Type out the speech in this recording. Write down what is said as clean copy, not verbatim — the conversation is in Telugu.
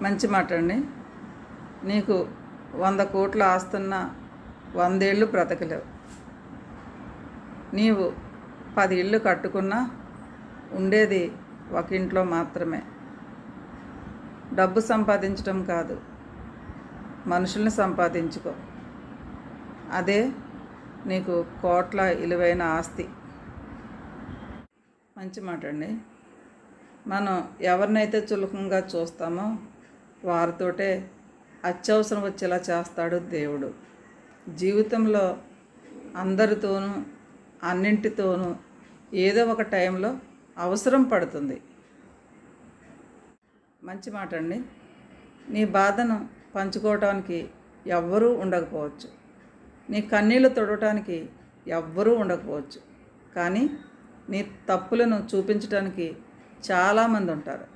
మంచి మాట అండి. నీకు 100 కోట్ల ఆస్తున్నా 100 ఏళ్ళు బ్రతకలేవు. నీవు 10 ఇళ్ళు కట్టుకున్నా ఉండేది ఒక ఇంట్లో మాత్రమే. డబ్బు సంపాదించడం కాదు, మనుషుల్ని సంపాదించుకో. అదే నీకు కోట్ల విలువైన ఆస్తి. మంచి మాట అండి. మనం ఎవరినైతే చులకంగా చూస్తామో వారితోటే అత్యవసరం వచ్చేలా చేస్తాడు దేవుడు. జీవితంలో అందరితోనూ అన్నింటితోనూ ఏదో ఒక టైంలో అవసరం పడుతుంది. మంచి మాట అండి. నీ బాధను పంచుకోవటానికి ఎవ్వరూ ఉండకపోవచ్చు, నీ కన్నీళ్లు తొడవటానికి ఎవ్వరూ ఉండకపోవచ్చు, కానీ నీ తప్పులను చూపించడానికి చాలామంది ఉంటారు.